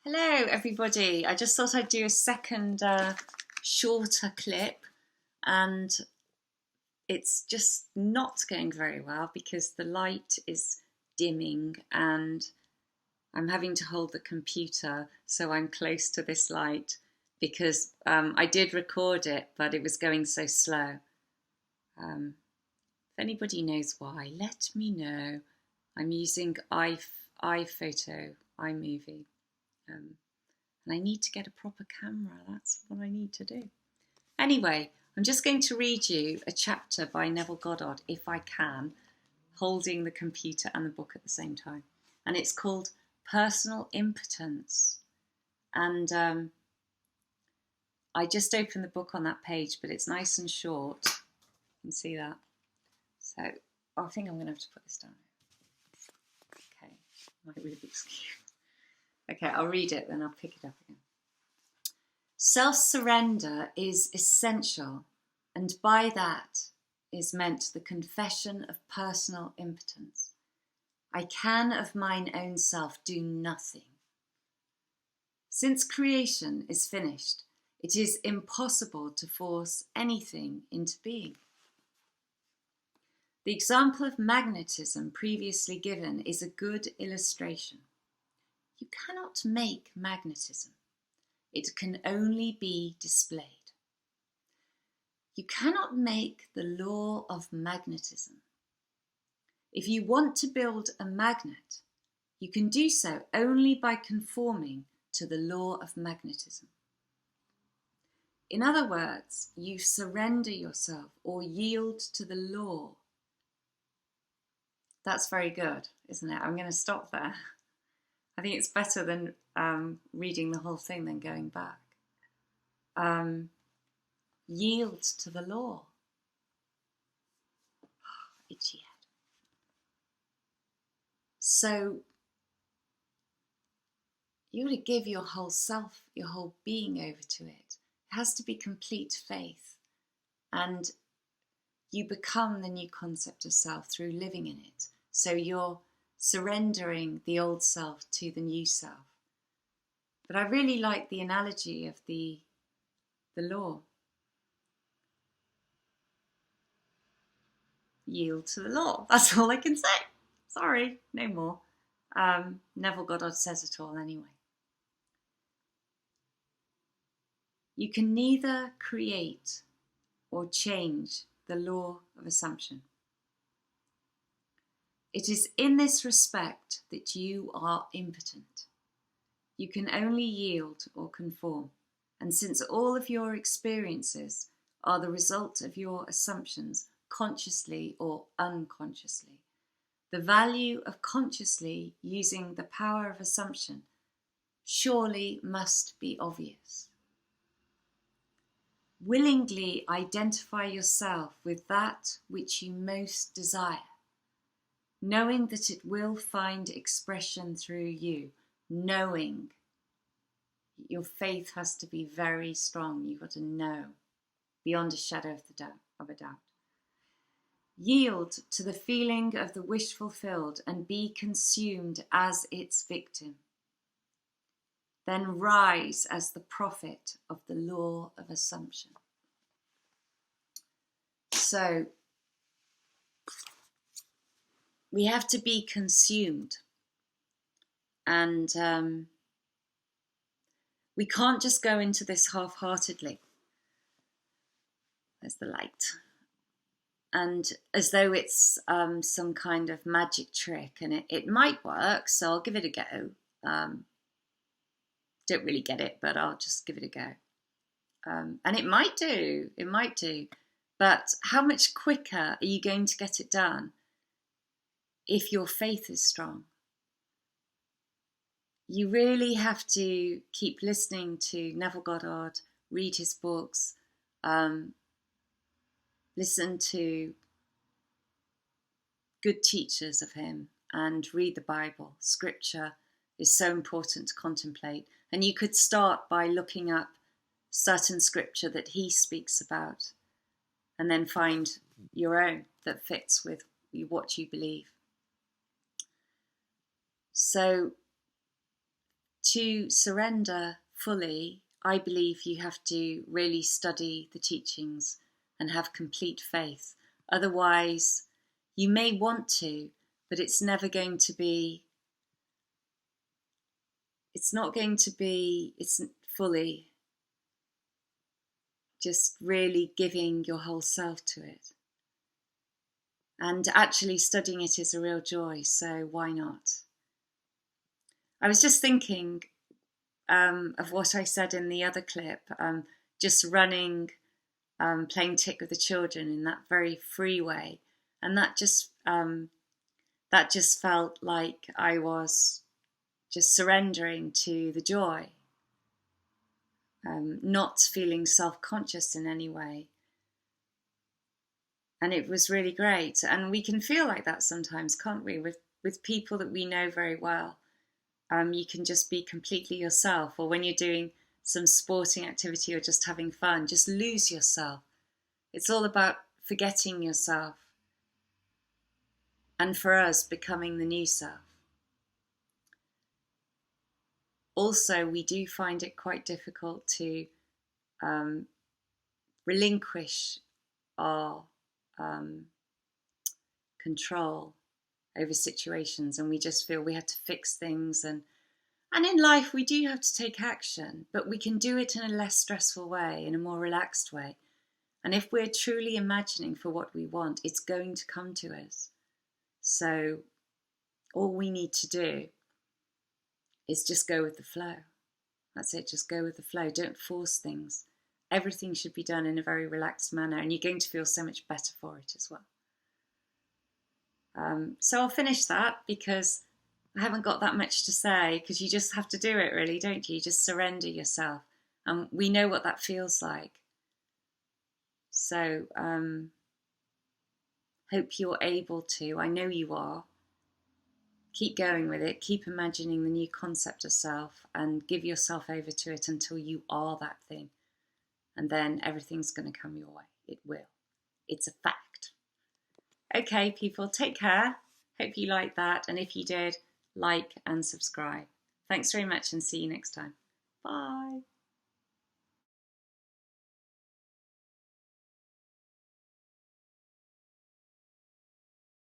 Hello everybody, I just thought I'd do a second shorter clip, and it's just not going very well because the light is dimming and I'm having to hold the computer so I'm close to this light because I did record it but it was going so slow. If anybody knows why, let me know. I'm using iPhoto, iMovie. And I need to get a proper camera. That's what I need to do. Anyway, I'm just going to read you a chapter by Neville Goddard, if I can, holding the computer and the book at the same time. And it's called Personal Impotence. And I just opened the book on that page, but it's nice and short. You can see that. So I think I'm going to have to put this down. Okay, might really be excused. Okay, I'll read it, then I'll pick it up again. Self-surrender is essential, and by that is meant the confession of personal impotence. I can of mine own self do nothing. Since creation is finished, it is impossible to force anything into being. The example of magnetism previously given is a good illustration. You cannot make magnetism. It can only be displayed. You cannot make the law of magnetism. If you want to build a magnet, you can do so only by conforming to the law of magnetism. In other words, you surrender yourself or yield to the law. That's very good, isn't it? I'm going to stop there. I think it's better than reading the whole thing than going back. Yield to the law. Itchy head. So you got to give your whole self, your whole being over to it. It has to be complete faith. And you become the new concept of self through living in it. So you're surrendering the old self to the new self. But I really like the analogy of the law. Yield to the law. That's all I can say. Sorry, no more. Neville Goddard says it all anyway. You can neither create or change the law of assumption. It is in this respect that you are impotent. You can only yield or conform, and since all of your experiences are the result of your assumptions, consciously or unconsciously, the value of consciously using the power of assumption surely must be obvious. Willingly identify yourself with that which you most desire, knowing that it will find expression through you, knowing. Your faith has to be very strong. You've got to know beyond a shadow of a doubt. Yield to the feeling of the wish fulfilled and be consumed as its victim. Then rise as the prophet of the law of assumption. So, we have to be consumed, and we can't just go into this half-heartedly. There's the light. And as though it's some kind of magic trick, and it might work, so I'll give it a go. Don't really get it, but I'll just give it a go. And it might do, but how much quicker are you going to get it done if your faith is strong? You really have to keep listening to Neville Goddard, read his books, listen to good teachers of him, and read the Bible. Scripture is so important to contemplate. And you could start by looking up certain scripture that he speaks about, and then find your own that fits with what you believe. So to surrender fully, I believe you have to really study the teachings and have complete faith. Otherwise, you may want to, but it's not going to be, it's fully just really giving your whole self to it. And actually studying it is a real joy, so why not? I was just thinking of what I said in the other clip, just running, playing tick with the children in that very free way. And that just felt like I was just surrendering to the joy, not feeling self-conscious in any way. And it was really great. And we can feel like that sometimes, can't we? With people that we know very well. You can just be completely yourself. Or when you're doing some sporting activity or just having fun, just lose yourself. It's all about forgetting yourself. And for us, becoming the new self. Also, we do find it quite difficult to relinquish our control over situations, and we just feel we have to fix things, and in life we do have to take action, but we can do it in a less stressful way, in a more relaxed way. And if we're truly imagining for what we want, it's going to come to us. So all we need to do is just go with the flow. That's it, just go with the flow. Don't force things. Everything should be done in a very relaxed manner, and you're going to feel so much better for it as well. So I'll finish that because I haven't got that much to say, because you just have to do it, really, don't you? You just surrender yourself. And we know what that feels like. So hope you're able to, I know you are, keep going with it, keep imagining the new concept of self and give yourself over to it until you are that thing. And then everything's going to come your way. It will. It's a fact. Okay, people, take care. Hope you liked that. And if you did, like and subscribe. Thanks very much and see you next time. Bye.